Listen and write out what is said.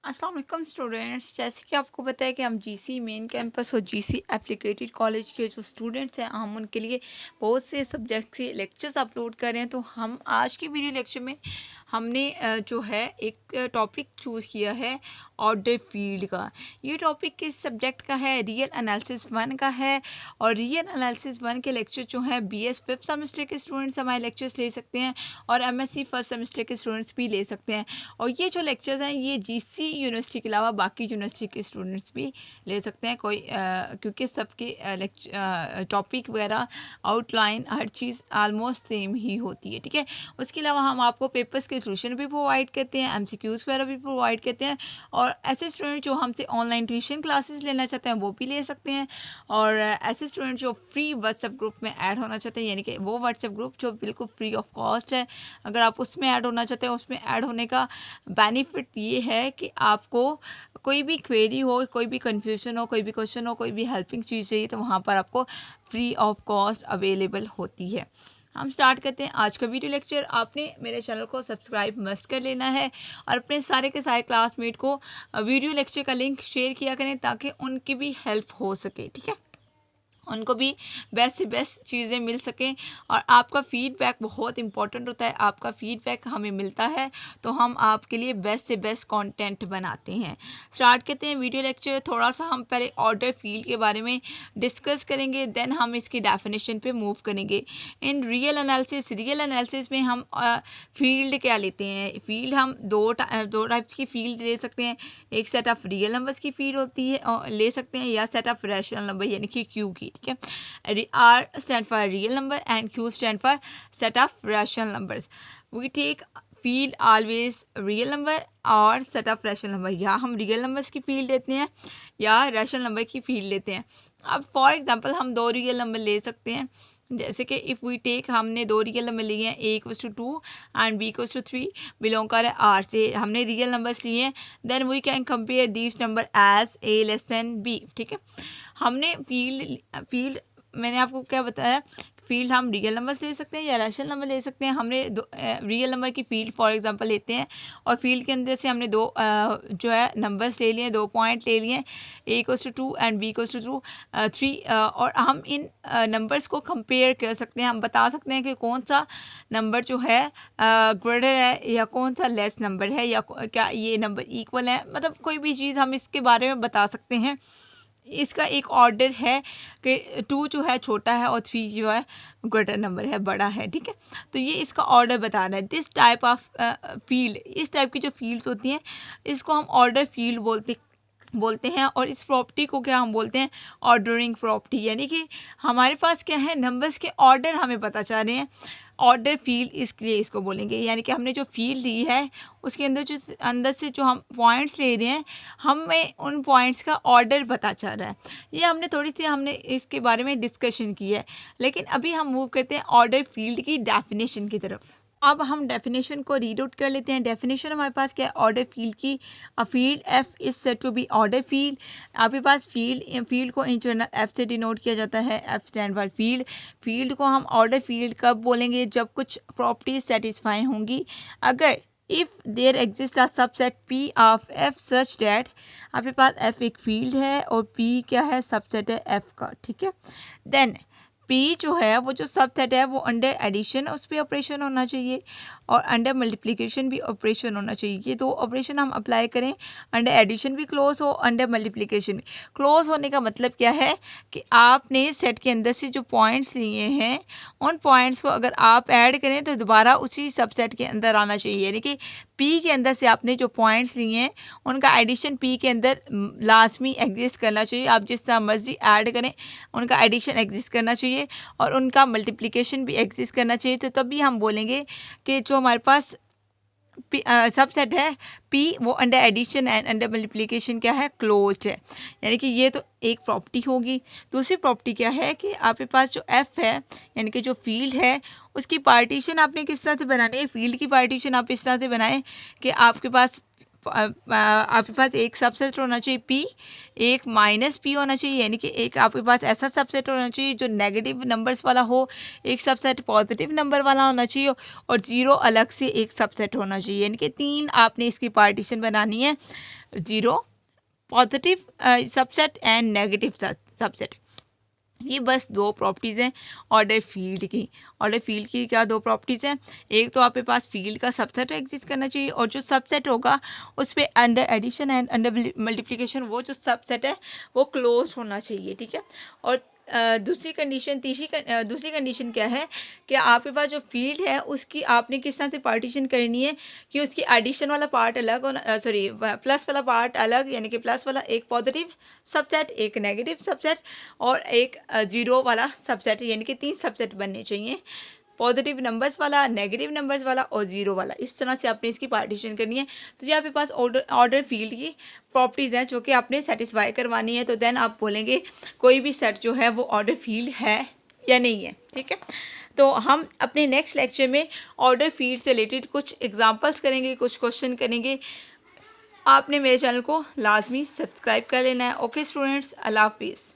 अस्सलाम वालेकुम स्टूडेंट्स। जैसे कि आपको पता है कि हम जीसी मेन कैंपस और जीसी एप्लीकेटेड कॉलेज के जो स्टूडेंट्स हैं हम उनके लिए बहुत से सब्जेक्ट के लेक्चर्स अपलोड कर रहे हैं। तो हम आज की वीडियो लेक्चर में हमने जो है एक टॉपिक चूज़ किया है ऑर्डर फील्ड का। ये टॉपिक किस सब्जेक्ट का है? रियल एनालिसिस 1 का है। और रियल एनालिसिस 1 के लेक्चर जो है बीएस 5th सेमेस्टर के स्टूडेंट्स हमारे लेक्चर्स ले सकते हैं और एमएससी फर्स्ट सेमेस्टर के स्टूडेंट्स भी ले सकते हैं। और ये जो लेक्चर्स हैं ये जीसी यूनिवर्सिटी के अलावा बाकी यूनिवर्सिटी के स्टूडेंट्स भी ले सकते हैं। क्योंकि सबके टॉपिक वगैरह आउटलाइन हर चीज़ आलमोस्ट सेम ही होती है, ठीक है। उसके अलावा हम आपको पेपर्स के सोल्यूशन भी प्रोवाइड करते हैं, एमसीक्यूज़ वगैरह भी प्रोवाइड करते हैं। और ऐसे स्टूडेंट जो हमसे ऑनलाइन ट्यूशन क्लासेस लेना चाहते हैं वो भी ले सकते हैं। और ऐसे स्टूडेंट जो फ्री व्हाट्सएप ग्रुप में ऐड होना चाहते हैं, यानी कि वो व्हाट्सएप ग्रुप जो बिल्कुल फ्री ऑफ कॉस्ट है, अगर आप उसमें ऐड होना चाहते हैं, उसमें ऐड होने का बेनिफिट ये है कि आपको कोई भी क्वेरी हो, कोई भी कन्फ्यूजन हो, कोई भी क्वेश्चन हो, कोई भी हेल्पिंग चीज़ चाहिए तो वहाँ पर आपको फ्री ऑफ कॉस्ट अवेलेबल होती है। हम स्टार्ट करते हैं आज का वीडियो लेक्चर। आपने मेरे चैनल को सब्सक्राइब मस्ट कर लेना है और अपने सारे के सारे क्लासमेट को वीडियो लेक्चर का लिंक शेयर किया करें ताकि उनकी भी हेल्प हो सके, ठीक है, उनको भी बेस्ट से बेस्ट चीज़ें मिल सकें। और आपका फ़ीडबैक बहुत इंपॉर्टेंट होता है। आपका फ़ीडबैक हमें मिलता है तो हम आपके लिए बेस्ट से बेस्ट कंटेंट बनाते हैं। स्टार्ट करते हैं वीडियो लेक्चर। थोड़ा सा हम पहले ऑर्डर फील्ड के बारे में डिस्कस करेंगे, देन हम इसकी डेफिनेशन पे मूव करेंगे। इन रियल एनालिसिस में हम फील्ड क्या लेते हैं? फील्ड हम दो टाइप्स की फील्ड ले सकते हैं। एक सेट ऑफ रियल नंबर्स की फील्ड होती है ले सकते हैं, या सेट ऑफ रैशनल नंबर यानी कि क्यू की, ठीक है। R stand for real number and Q stand for set of rational numbers. We take field always real number और सेट ऑफ रैशनल नंबर, या हम रियल नंबर्स की फील्ड लेते हैं या रैशनल नंबर की फील्ड लेते हैं। अब फॉर एग्जांपल हम दो रियल नंबर ले सकते हैं, जैसे कि इफ़ वी टेक, हमने दो रियल नंबर लिए हैं, A equals to 2 and B equals to 3, belong कर आर से हमने रियल नंबर्स लिए हैं। Then we can compare these number as A less than B, ठीक है। हमने फील्ड मैंने आपको क्या बताया, फील्ड हम रियल नंबर्स ले सकते हैं या रैशनल नंबर ले सकते हैं। हमने रियल नंबर की फील्ड फॉर एग्जांपल लेते हैं और फील्ड के अंदर से हमने दो जो है नंबर्स ले लिए, 2 पॉइंट ले लिए, A equals to 2 and B equals to 3। और हम इन नंबर्स को कंपेयर कर सकते हैं। हम बता सकते हैं कि कौन सा नंबर जो है ग्रेटर है या कौन सा लेस नंबर है, या क्या ये नंबर इक्वल है, मतलब कोई भी चीज़ हम इसके बारे में बता सकते हैं। इसका एक ऑर्डर है कि 2 जो है छोटा है और 3 जो है ग्रेटर नंबर है, बड़ा है, ठीक है। तो ये इसका ऑर्डर बता रहा है। दिस टाइप ऑफ फील्ड, इस टाइप की जो फील्ड्स होती हैं इसको हम ऑर्डर फील्ड बोलते हैं। और इस प्रॉपर्टी को क्या हम बोलते हैं? ऑर्डरिंग प्रॉपर्टी, यानी कि हमारे पास क्या है, नंबर्स के ऑर्डर हमें पता चल रहे हैं। ऑर्डर फील्ड इसलिए इसको बोलेंगे, यानी कि हमने जो फील्ड ली है उसके अंदर से जो हम पॉइंट्स ले रहे हैं हमें उन पॉइंट्स का ऑर्डर पता चल रहा है। ये हमने इसके बारे में डिस्कशन की है। लेकिन अभी हम मूव करते हैं ऑर्डर फील्ड की डेफिनेशन की तरफ। अब हम डेफिनेशन को रीड आउट कर लेते हैं। डेफिनेशन हमारे पास क्या है ऑर्डर फील्ड की? A field F is said to be order field. आपके पास फील्ड को इंटरनल एफ से डिनोट किया जाता है। F stand for field. Field को हम ऑर्डर फील्ड कब बोलेंगे? जब कुछ प्रॉपर्टीज सेटिस्फाई होंगी। अगर if there exist a subset P of F such that, आपके पास एफ एक फील्ड है और पी क्या है? सबसेट है एफ का, ठीक है। देन पी जो है वो जो सबसेट है वो अंडर एडिशन उस पर ऑपरेशन होना चाहिए और अंडर मल्टीप्लिकेशन भी ऑपरेशन होना चाहिए। ये दो ऑपरेशन हम अप्लाई करें, अंडर एडिशन भी क्लोज हो, अंडर मल्टीप्लिकेशन भी क्लोज होने का मतलब क्या है कि आपने सेट के अंदर से जो पॉइंट्स लिए हैं उन पॉइंट्स को अगर आप ऐड करें तो दोबारा उसी सबसेट के अंदर आना चाहिए। यानी कि पी के अंदर से आपने जो पॉइंट्स लिए हैं उनका एडिशन पी के अंदर लाजमी एग्जिस्ट करना चाहिए। आप जिस तरह मर्जी ऐड करें उनका एडिशन एग्जिस्ट करना चाहिए और उनका मल्टीप्लिकेशन भी एग्जिस्ट करना चाहिए। तो तभी हम बोलेंगे कि जो हमारे पास सबसेट है पी वो under addition and under multiplication क्या है? क्लोज्ड है। यानी कि ये तो एक प्रॉपर्टी होगी। दूसरी प्रॉपर्टी क्या है कि आपके पास जो एफ है यानी कि जो फील्ड है उसकी पार्टीशन आपने किस तरह से बनानी है? फील्ड की पार्टीशन आप इस तरह से बनाएं कि आपके पास आपके पास एक सबसेट होना चाहिए P, एक माइनस P होना चाहिए, यानी कि एक आपके पास ऐसा सबसेट होना चाहिए जो नेगेटिव नंबर्स वाला हो, एक सबसेट पॉजिटिव नंबर वाला होना चाहिए और ज़ीरो अलग से एक सबसेट होना चाहिए। यानी कि 3 आपने इसकी पार्टीशन बनानी है, zero, positive subset and negative subset. ये बस दो प्रॉपर्टीज़ हैं ऑर्डर फील्ड की। ऑर्डर फील्ड की क्या दो प्रॉपर्टीज़ हैं? एक तो आपके पास फील्ड का सबसेट एग्जिस्ट करना चाहिए और जो सबसेट होगा उस पर under addition and under multiplication वो जो सबसेट है वो क्लोज होना चाहिए, ठीक है। और दूसरी कंडीशन क्या है कि आपके पास जो फील्ड है उसकी आपने किस तरह से पार्टीशन करनी है कि उसकी एडिशन वाला पार्ट अलग होना, सॉरी प्लस वाला पार्ट अलग, यानी कि प्लस वाला एक पॉजिटिव सबसेट, एक नेगेटिव सबसेट और एक ज़ीरो वाला सबसेट, यानी कि 3 सबसेट बनने चाहिए, पॉजिटिव नंबर्स वाला, नेगेटिव नंबर्स वाला और ज़ीरो वाला। इस तरह से आपने इसकी पार्टीशन करनी है। तो ये आपके पास ऑर्डर फील्ड की प्रॉपर्टीज़ हैं जो कि आपने सेटिस्फाई करवानी है। तो देन आप बोलेंगे कोई भी सेट जो है वो ऑर्डर फील्ड है या नहीं है, ठीक है। तो हम अपने नेक्स्ट लेक्चर में ऑर्डर फील्ड से रिलेटेड कुछ एग्जांपल्स करेंगे, कुछ क्वेश्चन करेंगे। आपने मेरे चैनल को लाजमी सब्सक्राइब कर लेना है। ओके स्टूडेंट्स, अल्लाह हाफिज़।